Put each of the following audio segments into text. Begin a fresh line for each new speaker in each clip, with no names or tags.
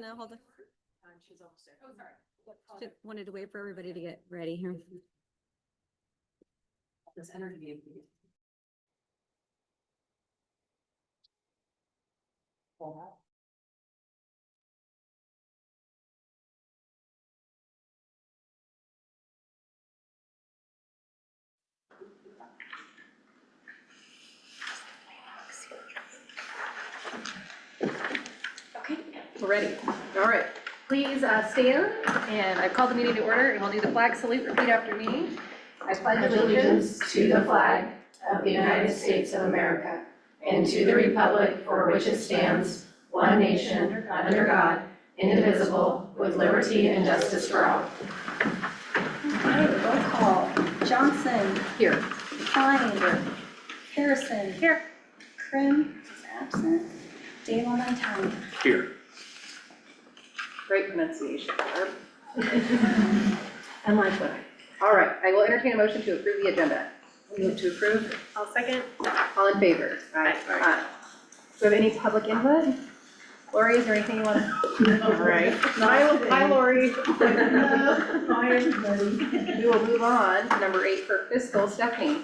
No, hold on.
She's almost there. Oh, sorry.
Just wanted to wait for everybody to get ready here.
This energy.
Okay, we're ready. All right, please stand, and I've called the meeting to order, and we'll do the flag salute. Repeat after me. I pledge allegiance to the flag of the United States of America and to the republic for which it stands, one nation, under God, indivisible, with liberty and justice for all.
Okay, roll call. Johnson.
Here.
Klein. Here. Harrison.
Here.
Krim is absent. Dale Montani.
Here.
Great pronunciation, Barb.
And Mike Wood.
All right, I will entertain a motion to approve the agenda.
Move to approve.
I'll second. All in favor?
Aye.
Do we have any public input? Lori, is there anything you want to? All right. Hi, Lori.
Hi, everybody.
We will move on to number 8 for fiscal. Stephanie.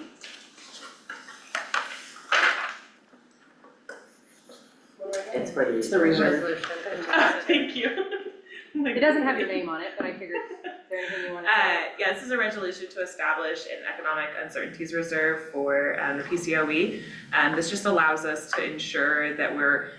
It's for
It's the resolution.
Thank you.
It doesn't have your name on it, but I figured, is there anything you want to say?
Yeah, this is a resolution to establish an economic uncertainties reserve for the PCOE. This just allows us to ensure that we're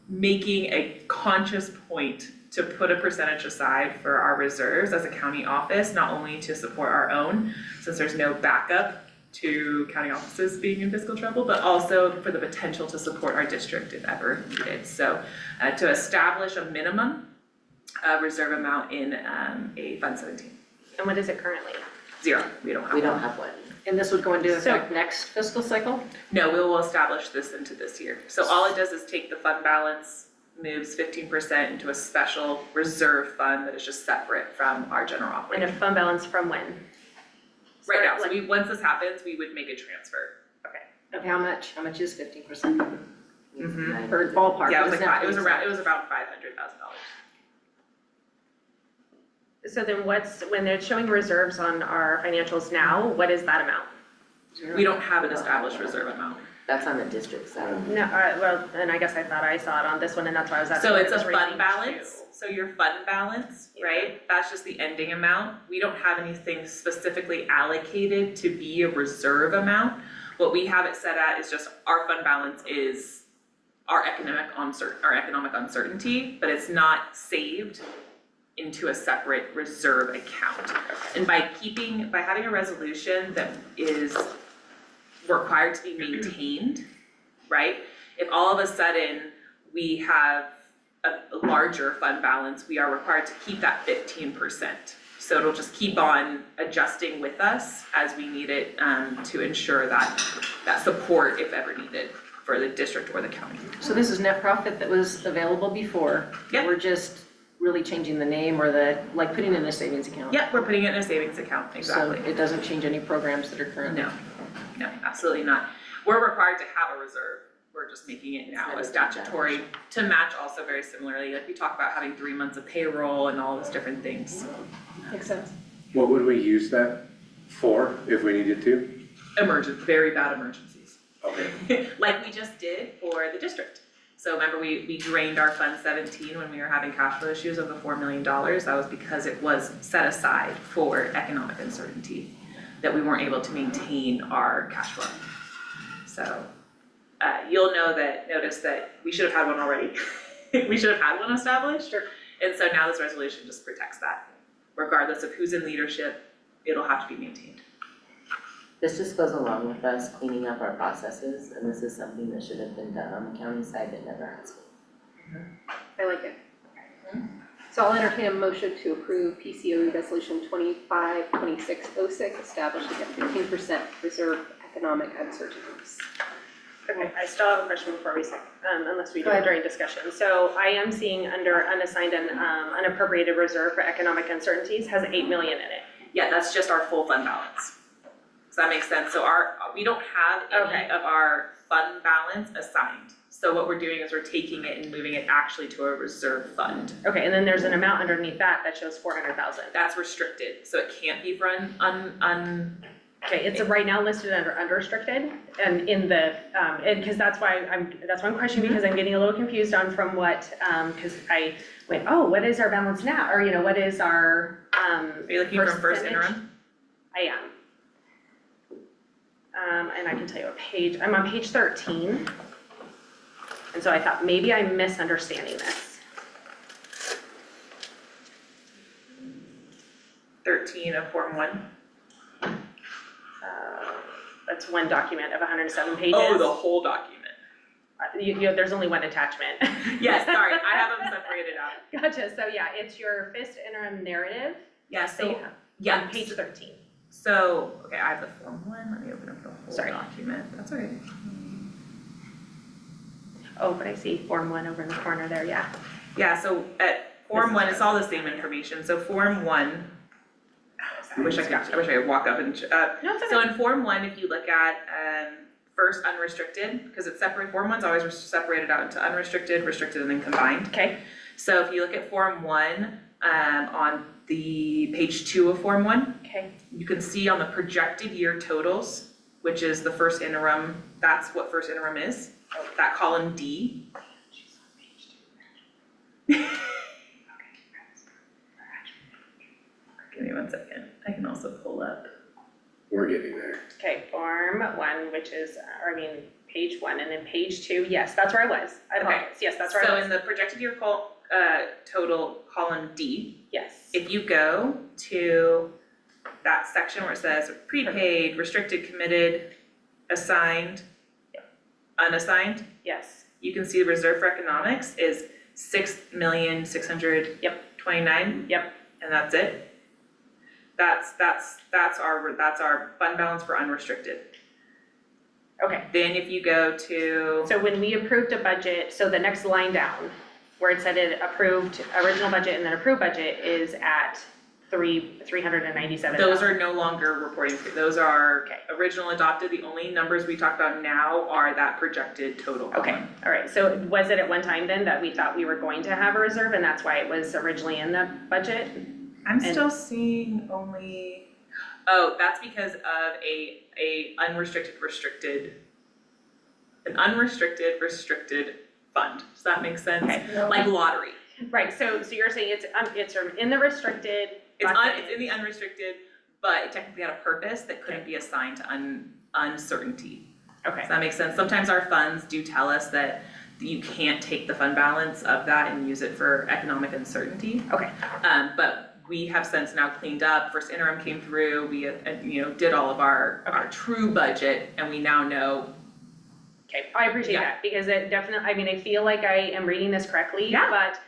making a conscious point to put a percentage aside for our reserves as a county office, not only to support our own, since there's no backup to county offices being in fiscal trouble, but also for the potential to support our district if ever needed. So to establish a minimum reserve amount in a Fund 17.
And what is it currently?
0, we don't have one.
And this would go into
So-
effect next fiscal cycle?
No, we will establish this into this year. So all it does is take the fund balance, moves 15% into a special reserve fund that is just separate from our general
And
operating.
a fund balance from when?
Right now, so
Like-
once this happens, we would make a transfer.
Of how much? How much is 15%?
Mhm.
Or ballpark?
Yeah,
what does that mean?
it was around $500,000.
So then when they're showing reserves on our financials now, what is that amount?
We don't have an established reserve amount.
That's on the district side.
No, well, then I guess I thought I saw it on this one and that's why I was asking.
So
what
it's
it
a
was
fund
raising
balance,
to.
so your fund balance, right, that's just the ending amount. We don't have anything specifically allocated to be a reserve amount. What we have it set at is just our fund balance is our economic uncertainty, but it's not saved into a separate reserve account. And by having a resolution that is required to be maintained, right? If all of a sudden we have a larger fund balance, we are required to keep that 15%. So it'll just keep on adjusting with us as we need it to ensure that support, if ever needed, for the district or the county.
So this is net profit that was available before?
Yep.
We're just really changing the name or like putting it in a savings account?
Yep, we're putting it in a savings account, exactly.
So it doesn't change any programs that are currently?
No, absolutely not. We're required to have a reserve. We're just making it now a statutory to match also very similarly. Like we talk about having 3 months of payroll and all those different things.
Makes sense.
What would we use that for if we needed to?
Very bad emergencies.
Okay.
Like we just did for the district. So remember we drained our Fund 17 when we were having cash flow issues of the $4 million. That was because it was set aside for economic uncertainty, that we weren't able to maintain our cash flow. So you'll notice that we should have had one already. We should have had one established.
Sure.
And so now this resolution just protects that. Regardless of who's in leadership, it'll have to be maintained.
This just goes along with us cleaning up our processes, and this is something that should have been done on the county side that never has been.
I like it. So I'll entertain a motion to approve PCOE Resolution 252606, establishing a 15% reserve economic uncertainties.
Okay, I still have a question before we say, unless we do
Go
it
ahead.
during discussion. So I am seeing under unassigned and unappropriated reserve for economic uncertainties has 8 million in it.
Yeah, that's just our full fund balance. Does that make sense? So we don't have
Okay.
any of our fund balance assigned. So what we're doing is we're taking it and moving it actually to a reserve fund.
Okay, and then there's an amount underneath that that shows 400,000.
That's restricted, so it can't be for
Okay, it's right now listed under unrestricted and in the, and cause that's why I'm questioning because I'm getting a little confused on from what, cause I went, oh, what is our balance now? Or, what is our,
Are you looking for first
percentage?
interim?
I am. And I can tell you what page, I'm on page 13. And so I thought maybe I'm misunderstanding this.
13 of Form 1.
That's one document of 107 pages.
Oh, the whole document.
There's only one attachment.
Yes, sorry, I have them separated out.
Gotcha, so yeah, it's your FIST interim narrative.
Yeah,
that you
so,
have
yeah,
on page 13.
So, okay, I have the Form 1, let me open up the whole
Sorry.
document, that's all right.
Oh, but I see Form 1 over in the corner there, yeah.
Yeah, so at Form 1, it's all the same information, so Form 1, I wish I could walk up and,
No, it's
so
okay.
in Form 1, if you look at, first unrestricted, because it's separate, Form 1's always separated out into unrestricted, restricted, and then combined.
Okay,
So if you look at Form 1, on the page 2 of Form 1,
okay,
you can see on the projected year totals, which is the first interim, that's what first interim is, that column D. Give me 1 second, I can also pull up.
We're getting there.
okay, Form 1, which is, page 1, and then page 2, yes, that's where I was. I apologize, yes, that's where I
So
was.
in the projected year total column D,
Yes,
if you go to that section where it says prepaid, restricted, committed, assigned, unassigned,
yes,
you can see the reserve for economics is 6,629,000.
Yep.
And that's it. That's our fund balance for unrestricted.
okay.
Then if you go to,
So when we approved a budget, so the next line down, where it said it approved original budget and then approved budget is at 397.
those are no longer reporting, those are
Okay.
original adopted, the only numbers we talked about now are that projected total
Okay,
column.
all right, so was it at one time then that we thought we were going to have a reserve and that's why it was originally in the budget?
I'm still seeing only, oh, that's because of an unrestricted restricted fund, does that make sense?
Okay.
Like lottery,
Right, so you're saying it's in the restricted
it's
bucket.
in the unrestricted, but it technically had a purpose that couldn't be assigned to uncertainty.
Okay,
Does that make sense? Sometimes our funds do tell us that you can't take the fund balance of that and use it for economic uncertainty.
okay,
But we have since now cleaned up, first interim came through, we, did all of our true budget, and we now know.
okay, I appreciate
Yeah.
that, because it definitely, I mean, I feel like I am reading this correctly,
Yeah.
but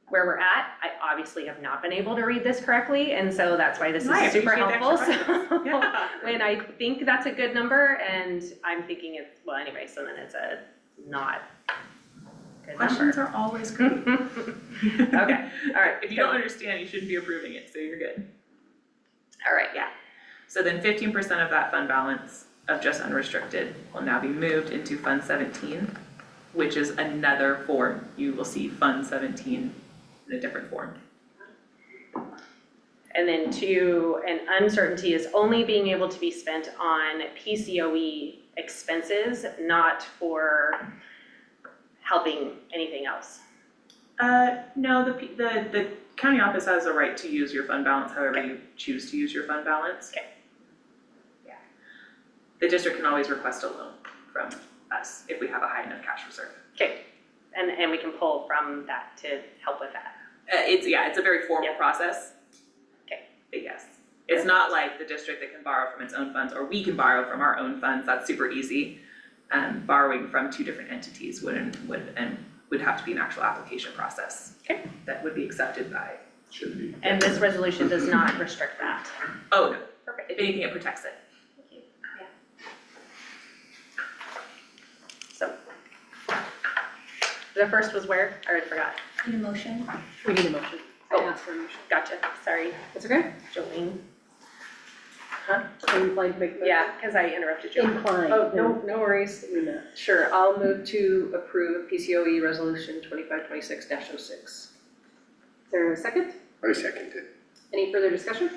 where we're at, I obviously have not been able to read this correctly, and so that's why this
No, I
is super
appreciate the
helpful,
extra
so.
Yeah.
When I think that's a good number, and I'm thinking it's, well, anyway, so then it's a not good number.
Questions are always great.
Okay, all right.
If you don't understand, you shouldn't be approving it, so you're good.
All right,
So then 15% of that fund balance of just unrestricted will now be moved into Fund 17, which is another form. You will see Fund 17 in a different form.
and then two, and uncertainty is only being able to be spent on PCOE expenses, not for helping anything else.
No, the county office has a right to use your fund balance however you choose to use your fund balance.
Okay.
Yeah. The district can always request a loan from us if we have a high enough cash reserve.
Okay, and we can pull from that to help with that.
It's a very formal
Yeah.
process.
Okay.
But yes, it's not like the district that can borrow from its own funds, or we can borrow from our own funds, that's super easy. Borrowing from two different entities would have to be an actual application process.
Okay.
That would be accepted by,
Should be.
And this resolution does not restrict that.
oh no,
Perfect.
if anything, it protects it.
So. The first was where? I already forgot.
Need a motion?
We need a motion.
Oh.
I asked for a motion.
Gotcha, sorry,
That's okay.
Jolene.
Inclined to make the
Yeah, because I interrupted you.
Inclined.
Oh, no worries.
You're not.
Sure, I'll move to approve PCOE resolution 2526-06.
Is there a second?
I second it.
Any further discussion?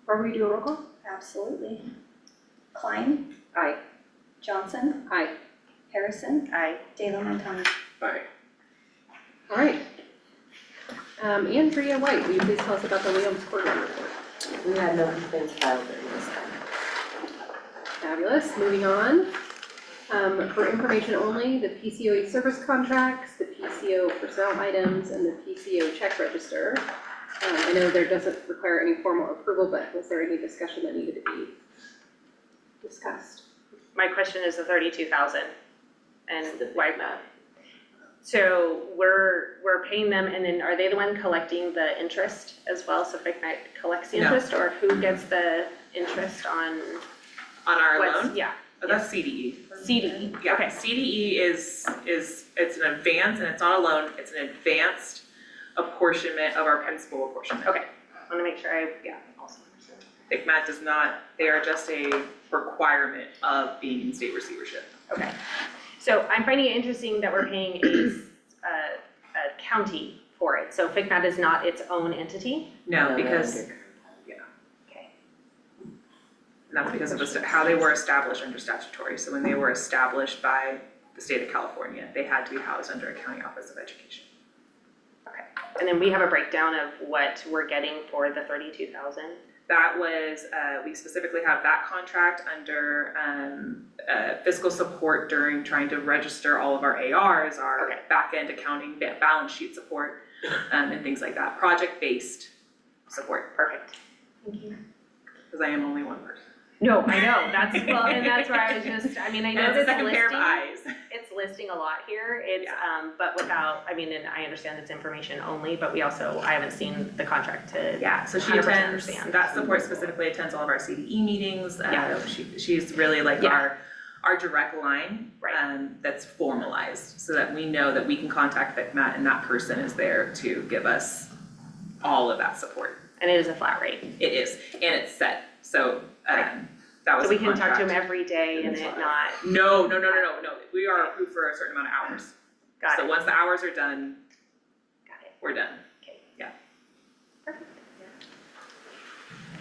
Or we do a roll call?
Absolutely. Klein,
Aye.
Johnson,
Aye.
Harrison,
Aye.
De La Montagne.
Aye.
All right. Andrea White, will you please tell us about the Williams quarterly report?
We had no complaints filed during this time.
Fabulous, moving on. For information only, the PCOE service contracts, the PCO personnel items, and the PCO check register. I know there doesn't require any formal approval, but was there any discussion that needed to be discussed?
My question is the 32,000 and
The
why?
FICMAT.
So we're paying them and then are they the one collecting the interest as well? So FICMAT collects the
No.
interest or who gets the interest on
On our
what's,
loan,
yeah,
oh, that's CDE.
CD?
Yeah,
Okay.
CDE is, it's an advance, and it's not a loan, it's an advanced apportionment of our principal apportionment.
Okay, I wanna make sure I, also understand.
ICMAT does not, they are just a requirement of being in state receivership.
Okay, so I'm finding it interesting that we're paying a county for it, so FICMAT is not its own entity?
No,
they're
because,
under-
Okay.
and that's because of how they were established under statutory. So when they were established by the state of California, they had to be housed under a county office of education.
And then we have a breakdown of what we're getting for the 32,000?
That was, we specifically have that contract under fiscal support during trying to register all of our ARs, our
Okay.
back-end accounting, balance sheet support, and things like that, project-based support,
Perfect. Thank you.
because I am only one person.
No, I know, that's, well, and that's where I was just, I mean, I
And
know
it's a
this
second pair of
listing,
eyes.
it's listing a lot here, it's,
Yeah.
but without, I mean, and I understand it's information only, but we also, I haven't seen the contract to.
Yeah, so she
100%
attends,
understand.
that support specifically attends all of our CDE meetings.
Yeah.
She's really like
Yeah.
our direct line.
Right.
That's formalized, so that we know that we can contact FICMAT and that person is there to give us all of that support.
And it is a flat rate,
It is, and it's set, so, that was
so
a
we can talk to him
contract.
every day and it not,
No, we are approved for a certain amount of hours.
got
So
it,
once the hours are done,
got it,
we're done.
okay.
Yeah.
Perfect.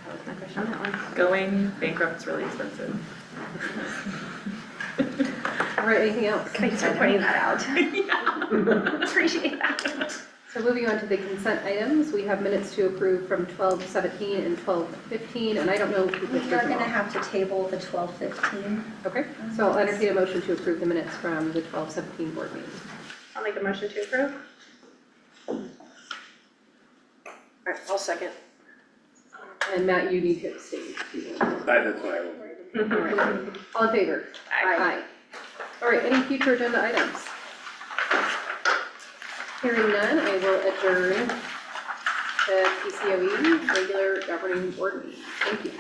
That was my question on that one.
Going bankrupt is really expensive.
All right, anything else?
Thanks for pointing that out. Appreciate that.
So moving on to the consent items, we have minutes to approve from 12:17 and 12:15, and I don't know who
We
put
are
them
gonna
all.
have to table the 12:15.
Okay, so I'll entertain a motion to approve the minutes from the 12:17 board meeting.
I'll make a motion to approve.
All right, I'll second. And Matt, you need to abstain. if you want.
That's what I will.
All right. All in favor? Aye. All right, any future agenda items? Hearing none, I will adjourn the PCOE regular governing board meeting. Thank you.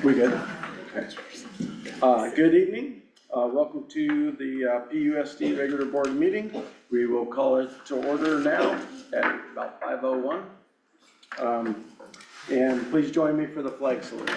We good? Good evening. Welcome to the PUSD regular board meeting. We will call it to order now at about 5:01. And please join me for the flag salute.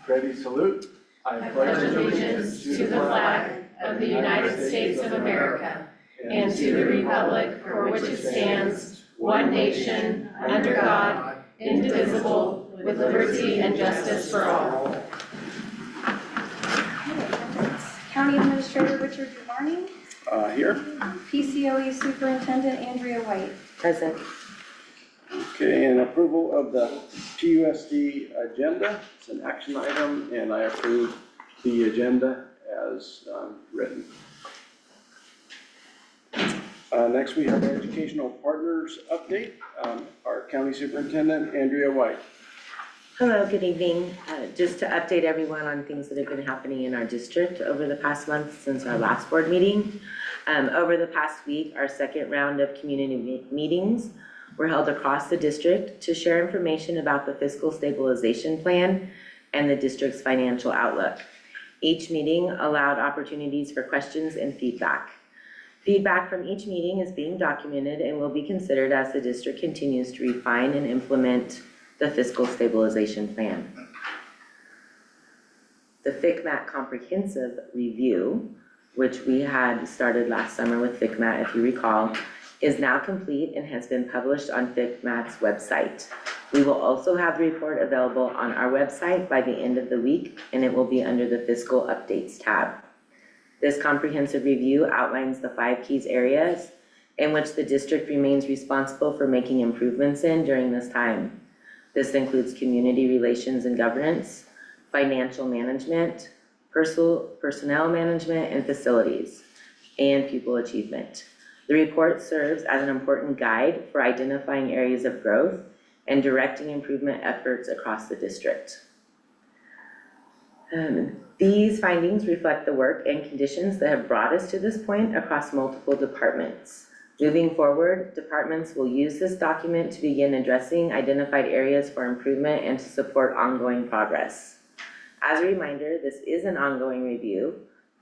Ready, salute. I
pledge allegiance to the flag of the United States of America and to the republic for which it stands, one nation, under God, indivisible, with liberty and justice for all.
County Administrator Richard Demarney,
Here.
PCOE Superintendent Andrea White.
Present.
Okay, and approval of the PUSD agenda. It's an action item, and I approve the agenda as written. Next, we have Educational Partners Update. Our County Superintendent, Andrea White.
Hello, good evening. Just to update everyone on things that have been happening in our district over the past month since our last board meeting. Over the past week, our second round of community meetings were held across the district to share information about the fiscal stabilization plan and the district's financial outlook. Each meeting allowed opportunities for questions and feedback. Feedback from each meeting is being documented and will be considered as the district continues to refine and implement the fiscal stabilization plan. The FCMAT comprehensive review, which we had started last summer with FCMAT, if you recall, is now complete and has been published on FCMAT's website. We will also have the report available on our website by the end of the week, and it will be under the Fiscal Updates tab. This comprehensive review outlines the 5 key areas in which the district remains responsible for making improvements in during this time. This includes community relations and governance, financial management, personnel management and facilities, and pupil achievement. The report serves as an important guide for identifying areas of growth and directing improvement efforts across the district. These findings reflect the work and conditions that have brought us to this point across multiple departments. Moving forward, departments will use this document to begin addressing identified areas for improvement and to support ongoing progress. As a reminder, this is an ongoing review.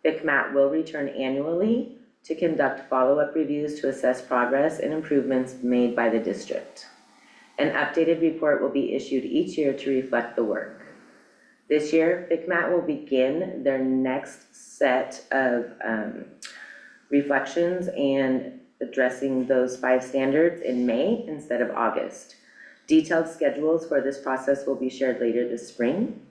FCMAT will return annually to conduct follow-up reviews to assess progress and improvements made by the district. An updated report will be issued each year to reflect the work. This year, FCMAT will begin their next set of reflections and addressing those 5 standards in May instead of August. Detailed schedules for this process will be shared later this spring.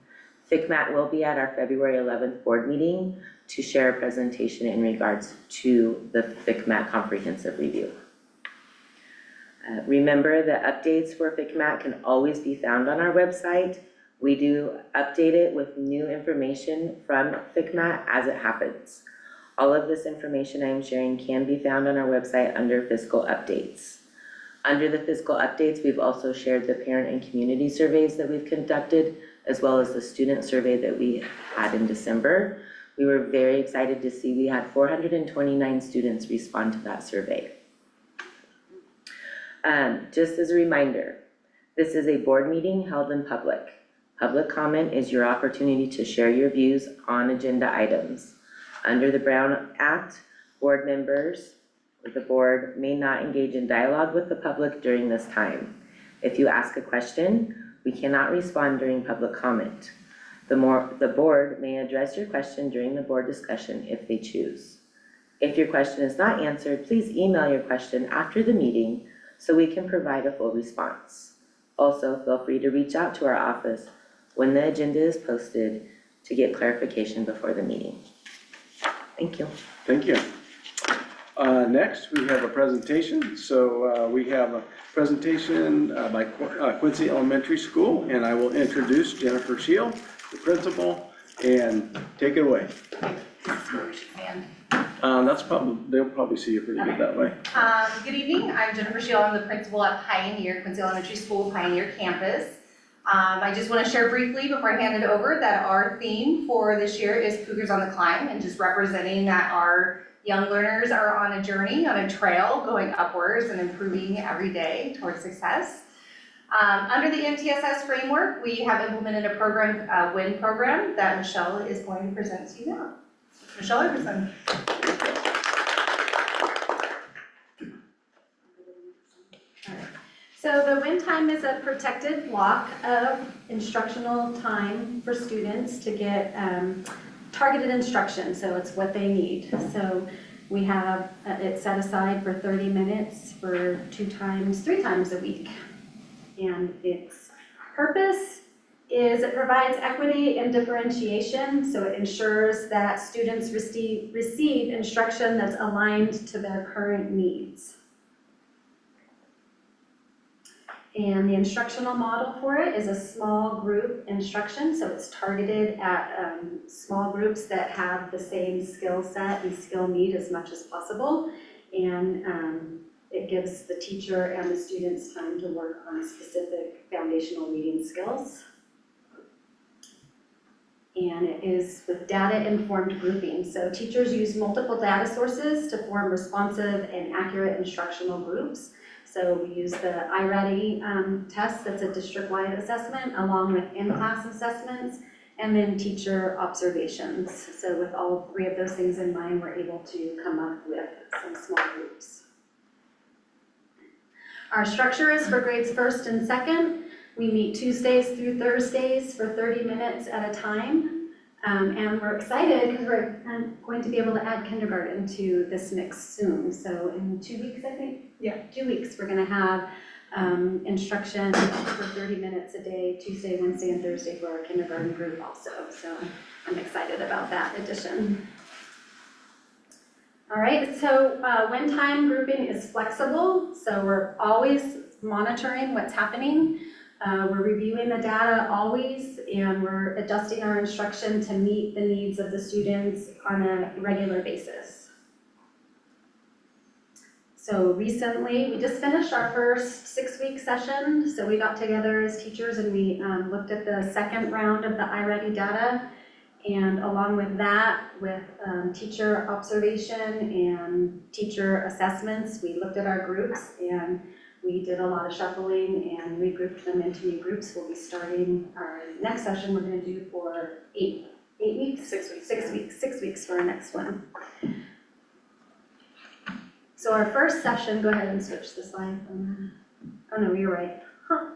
FCMAT will be at our February 11th board meeting to share a presentation in regards to the FCMAT comprehensive review. Remember that updates for FCMAT can always be found on our website. We do update it with new information from FCMAT as it happens. All of this information I am sharing can be found on our website under fiscal updates. Under the fiscal updates, we've also shared the parent and community surveys that we've conducted, as well as the student survey that we had in December. We were very excited to see we had 429 students respond to that survey. Just as a reminder, this is a board meeting held in public. Public comment is your opportunity to share your views on agenda items. Under the Brown Act, board members or the board may not engage in dialogue with the public during this time. If you ask a question, we cannot respond during public comment. The board may address your question during the board discussion if they choose. If your question is not answered, please email your question after the meeting so we can provide a full response. Also, feel free to reach out to our office when the agenda is posted to get clarification before the meeting. Thank you.
Thank you. Next, we have a presentation. So we have a presentation by Quincy Elementary School, and I will introduce Jennifer Shield, the principal, and take it away. That's probably, they'll probably see you pretty good that way.
Good evening, I'm Jennifer Shield, I'm the principal at Pioneer, Quincy Elementary School, Pioneer Campus. I just want to share briefly before I hand it over that our theme for this year is Cougars on the Climb, and just representing that our Young learners are on a journey, on a trail, going upwards and improving every day towards success. Under the MTSS framework, we have implemented a program, a WIN program, that Michelle is going to present to you now. Michelle Everson.
So the WIN time is a protected block of instructional time for students to get targeted instruction, so it's what they need. So we have it set aside for 30 minutes for 3 times a week. And its purpose is it provides equity and differentiation, so it ensures that students receive instruction that's aligned to their current needs. And the instructional model for it is a small group instruction, so it's targeted at small groups that have the same skill set and skill need as much as possible. And it gives the teacher and the students time to work on specific foundational reading skills. And it is with data-informed grouping. So teachers use multiple data sources to form responsive and accurate instructional groups. So we use the iReady test, that's a district-wide assessment, along with in-class assessments, and then teacher observations. So with all 3 of those things in mind, we're able to come up with some small groups. Our structure is for grades 1st and 2nd. We meet Tuesdays through Thursdays for 30 minutes at a time. And we're excited because we're going to be able to add kindergarten to this mix soon. So in 2 weeks, I think? Yeah, 2 weeks, we're gonna have instruction for 30 minutes a day, Tuesday, Wednesday, and Thursday for our kindergarten group also. So I'm excited about that addition. All right, so when time grouping is flexible, so we're always monitoring what's happening. We're reviewing the data always, and we're adjusting our instruction to meet the needs of the students on a regular basis. So recently, we just finished our first 6-week session. So we got together as teachers and we looked at the second round of the iReady data. And along with that, with teacher observation and teacher assessments, we looked at our groups and we did a lot of shuffling and regrouped them into new groups. We'll be starting our next session we're going to do for 8 weeks? 6 weeks. 6 weeks. 6 weeks for our next one. So our first session, go ahead and switch the slide. Oh no, you're right. Huh.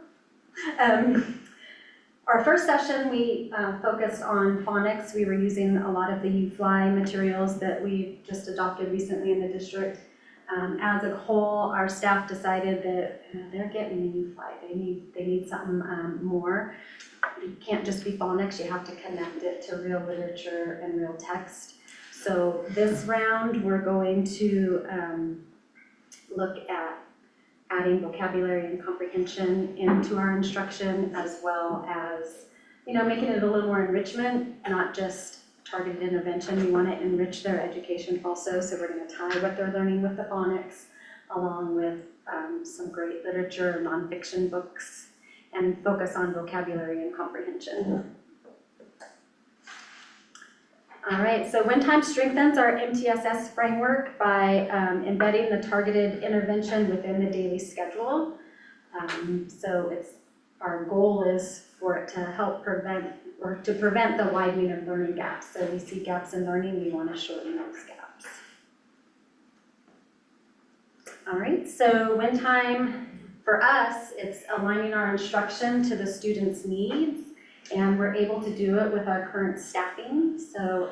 Our first session, we focused on phonics. We were using a lot of the UFly materials that we just adopted recently in the district. As a whole, our staff decided that they're getting the UFly. They need something more. It can't just be phonics. You have to connect it to real literature and real text. So this round, we're going to look at adding vocabulary and comprehension into our instruction, as well as, making it a little more enrichment, not just targeted intervention. We want to enrich their education also, so we're going to tie what they're learning with the phonics, along with some great literature, nonfiction books, and focus on vocabulary and comprehension. All right, so When Time strengthens our MTSS framework by embedding the targeted intervention within the daily schedule. So our goal is for it to help prevent the widening of learning gaps. So we see gaps in learning, we want to shorten those gaps. All right, so When Time, for us, it's aligning our instruction to the students' needs. And we're able to do it with our current staffing. So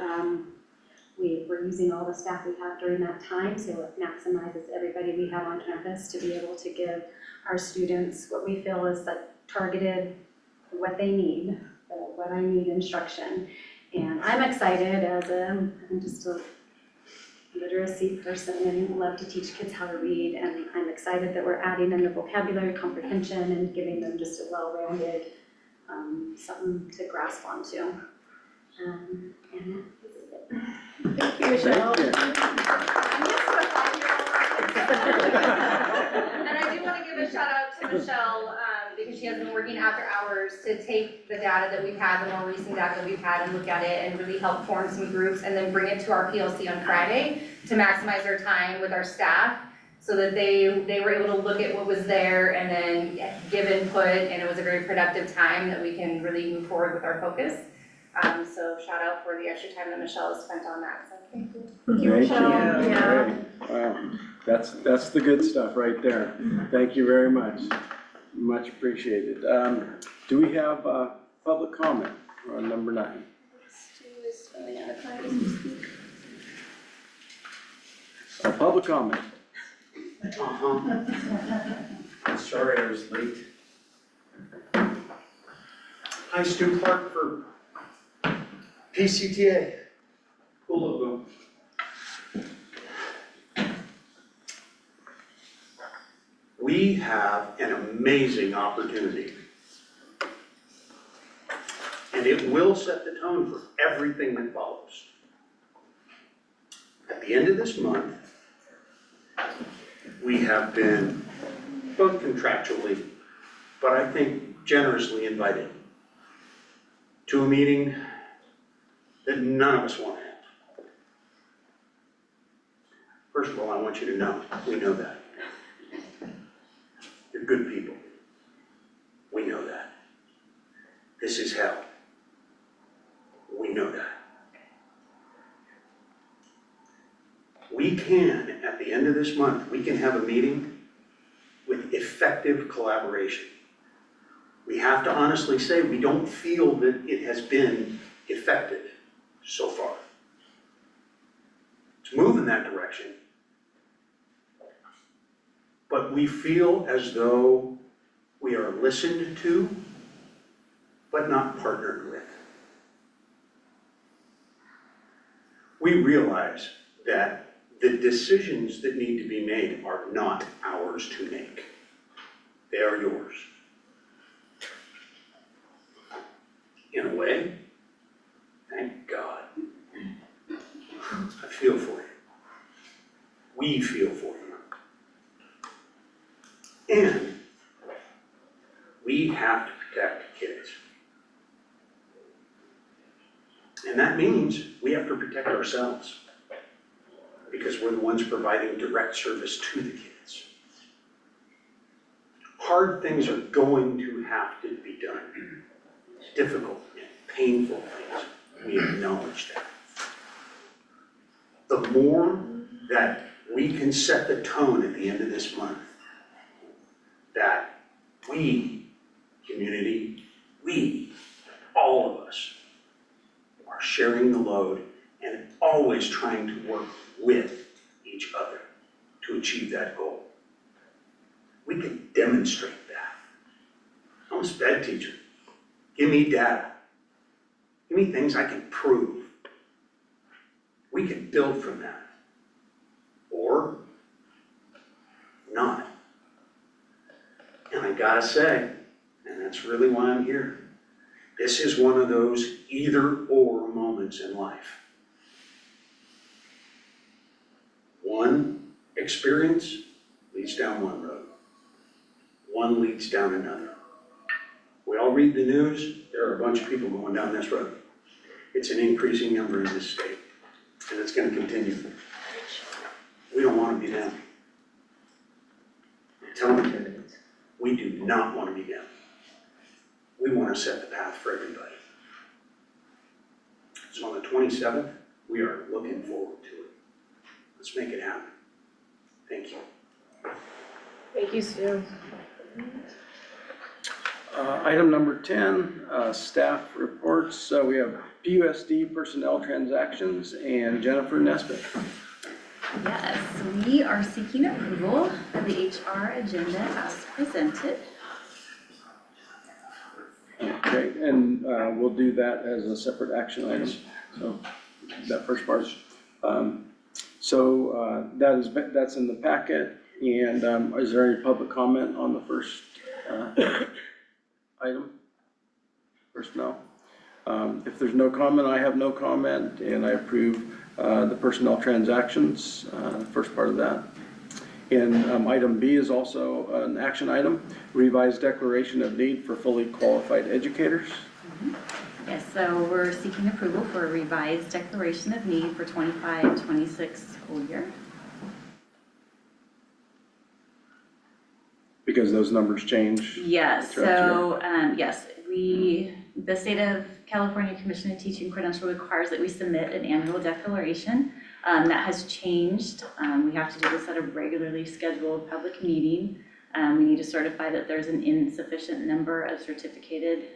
we're using all the staff we have during that time, so it maximizes everybody we have on campus to be able to give our students what we feel is the targeted, what they need, what I need instruction. And I'm excited as I'm just a literacy person and love to teach kids how to read. And I'm excited that we're adding in the vocabulary comprehension and giving them just a well-rounded something to grasp onto. And this is it.
Thank you, Michelle.
And I do want to give a shout out to Michelle, because she has been working after hours to take the data that we've had, the more recent data that we've had, and look at it and really help form some groups and then bring it to our PLC on Friday to maximize their time with our staff so that they were able to look at what was there and then give input, and it was a very productive time that we can really move forward with our focus. So shout out for the extra time that Michelle has spent on that, so thank you.
Thank you.
Yeah.
Great. Wow, that's the good stuff right there. Thank you very much. Much appreciated. Do we have public comment on number 9? Public comment.
Sorry I was late. Hi, Stu Clark for PCTA. Cool logo. We have an amazing opportunity. And it will set the tone for everything that follows. At the end of this month, we have been both contractually, but I think generously invited to a meeting that none of us want to have. First of all, I want you to know, we know that. You're good people. We know that. This is hell. We know that. We can, at the end of this month, we can have a meeting with effective collaboration. We have to honestly say we don't feel that it has been effective so far. It's moving in that direction. But we feel as though we are listened to, but not partnered with. We realize that the decisions that need to be made are not ours to make. They are yours. In a way, thank God. I feel for you. We feel for you. And we have to protect kids. And that means we have to protect ourselves, because we're the ones providing direct service to the kids. Hard things are going to have to be done. Difficult and painful things. We acknowledge that. The more that we can set the tone at the end of this month, that we, community, we, all of us, are sharing the load and always trying to work with each other to achieve that goal. We can demonstrate that. I'm a SPED teacher. Give me data. Give me things I can prove. We can build from that. Or not. And I gotta say, and that's really why I'm here, this is one of those either or moments in life. One experience leads down one road. One leads down another. We all read the news, there are a bunch of people going down this road. It's an increasing number in this state, and it's gonna continue. We don't wanna be them. Tell me, we do not wanna be them. We wanna set the path for everybody. So on the 27th, we are looking forward to it. Let's make it happen. Thank you.
Thank you, Stu.
Item number 10, staff reports. We have PUSD personnel transactions and Jennifer Nesbitt.
Yes, we are seeking approval of the HR agenda as presented.
Okay, and we'll do that as a separate action item. So that first part. That's in the packet. And is there any public comment on the first item? Personnel. If there's no comment, I have no comment, and I approve the personnel transactions, the first part of that. And item B is also an action item, revised declaration of need for fully qualified educators.
Yes, so we're seeking approval for a revised declaration of need for 25-26 school year.
Because those numbers change?
Yes,
throughout
so, yes, the State of California Commission on Teaching Credential requires that we submit an annual declaration. That has changed. We have to do this at a regularly scheduled public meeting. We need to certify that there's an insufficient number of certificated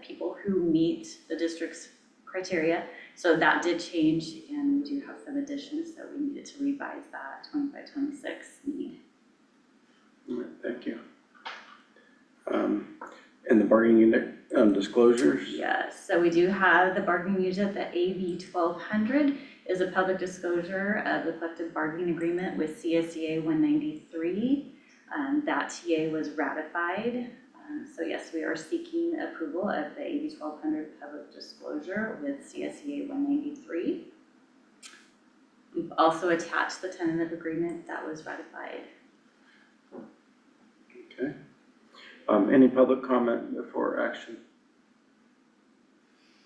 people who meet the district's criteria. So that did change, and we do have some additions, so we needed to revise that 25-26 need.
All right, thank you. And the bargaining unit disclosures?
Yes, so we do have the bargaining unit, the AB 1200 is a public disclosure of the collective bargaining agreement with CSEA 193. That TA was ratified. So yes, we are seeking approval of the AB 1200 public disclosure with CSEA 193. We've also attached the tentative agreement that was ratified.
Okay. Any public comment before action?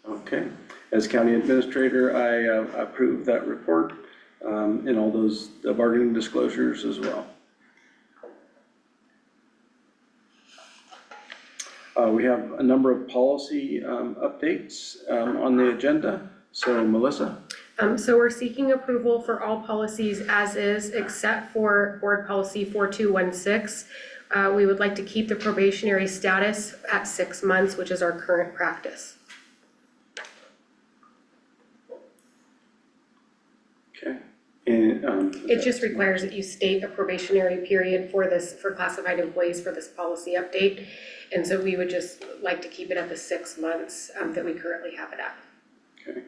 Okay. As county administrator, I approve that report and all those bargaining disclosures as well. We have a number of policy updates on the agenda. So Melissa?
So we're seeking approval for all policies as is, except for board policy 4216. We would like to keep the probationary status at 6 months, which is our current practice.
Okay. And
It just requires that you state a probationary period for classified employees for this policy update. And so we would just like to keep it at the 6 months that we currently have it at.
Okay.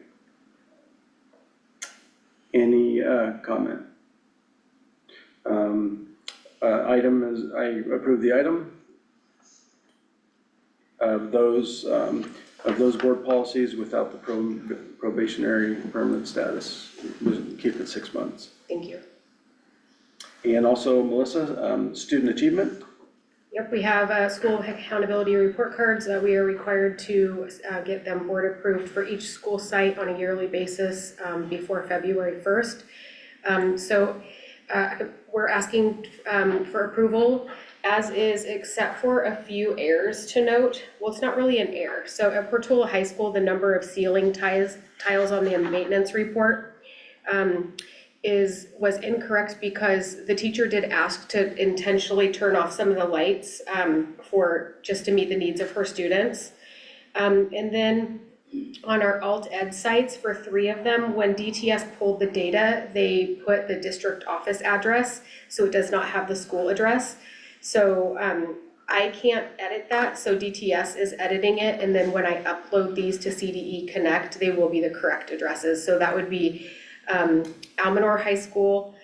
Any comment? Item is, I approve the item of those board policies without the probationary permanent status. We'll keep it 6 months.
Thank you.
And also, Melissa, student achievement.
Yep, we have school accountability report cards that we are required to get them board approved for each school site on a yearly basis before February 1st. We're asking for approval as is, except for a few errors to note. Well, it's not really an error. So at Portola High School, the number of ceiling tiles on the maintenance report was incorrect because the teacher did ask to intentionally turn off some of the lights just to meet the needs of her students. And then on our alt ed sites, for 3 of them, when DTS pulled the data, they put the district office address, so it does not have the school address. So I can't edit that, so DTS is editing it, and then when I upload these to CDE Connect, they will be the correct addresses. So that would be Almanor High School,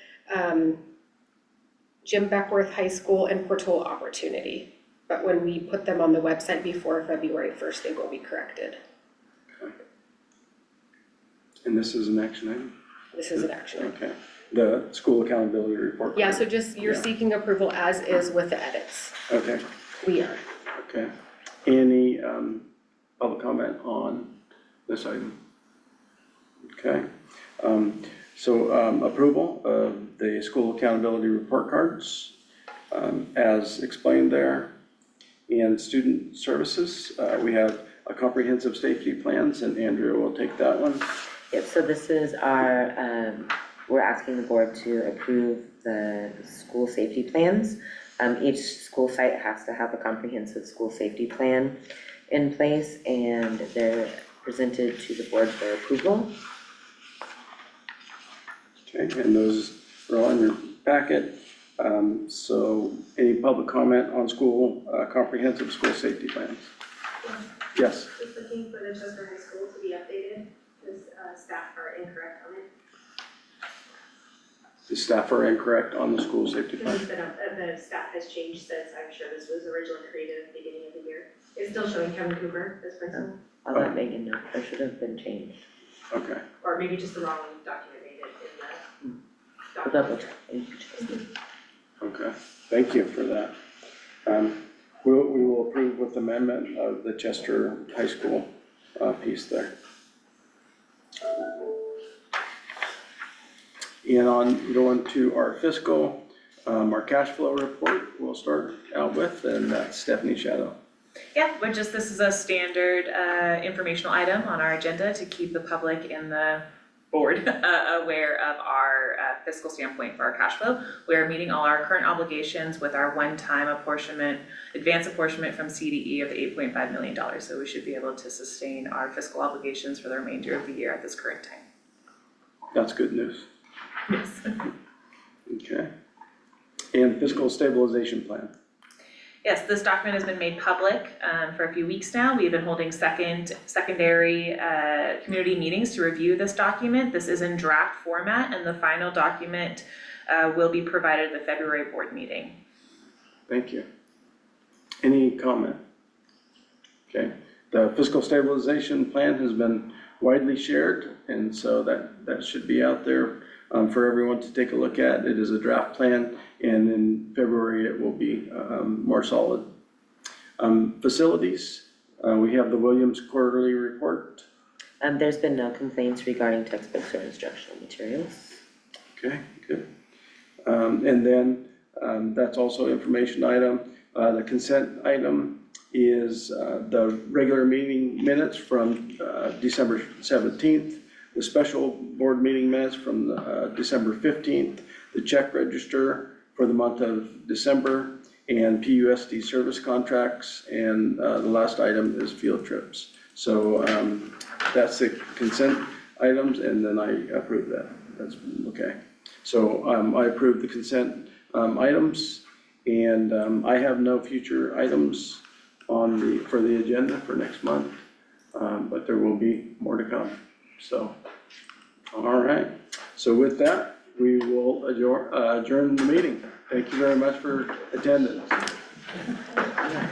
Jim Beckworth High School, and Portola Opportunity. But when we put them on the website before February 1st, they will be corrected.
And this is an action item?
This is an action.
Okay. The school accountability report.
Yeah, so just, you're seeking approval as is with the edits.
Okay.
We are.
Okay. Any public comment on this item? Okay. Approval of the school accountability report cards as explained there. And student services, we have a comprehensive safety plans, and Andrea will take that one.
Yep, so this is our, we're asking the board to approve the school safety plans. Each school site has to have a comprehensive school safety plan in place, and they're presented to the board for approval.
Okay, and those are all in your packet. So any public comment on comprehensive school safety plans? Yes?
Just looking for the Chester High School to be updated, because staff are incorrect on it.
The staff are incorrect on the school safety plan?
The staff has changed since, I'm sure this was originally created at the beginning of the year. It's still showing Kevin Cooper as principal,
I'll let Megan know, that should have been changed.
Okay.
or maybe just the wrong document made it in the
I'll
document.
double check. Thank you.
Okay, thank you for that. We will approve with amendment of the Chester High School piece there. And on going to our fiscal, our cash flow report, we'll start out with, and that's Stephanie Shadow.
Yeah, this is a standard informational item on our agenda to keep the public and the board aware of our fiscal standpoint for our cash flow. We're meeting all our current obligations with our one-time advance apportionment from CDE of $8.5 million. So we should be able to sustain our fiscal obligations for the remainder of the year at this current time.
That's good news.
Yes.
Okay. And fiscal stabilization plan.
Yes, this document has been made public for a few weeks now. We've been holding secondary community meetings to review this document. This is in draft format, and the final document will be provided at the February board meeting.
Thank you. Any comment? Okay, the fiscal stabilization plan has been widely shared, and so that should be out there for everyone to take a look at. It is a draft plan, and in February it will be more solid. Facilities, we have the Williams quarterly report.
There's been no complaints regarding textbooks or instructional materials.
Okay, good. And then that's also information item. The consent item is the regular meeting minutes from December 17th, the special board meeting minutes from December 15th, the check register for the month of December, and PUSD service contracts, and the last item is field trips. So that's the consent items, and then I approve that. That's okay. So I approve the consent items, and I have no future items for the agenda for next month, but there will be more to come. So, all right. So with that, we will adjourn the meeting. Thank you very much for attendance.
Yeah.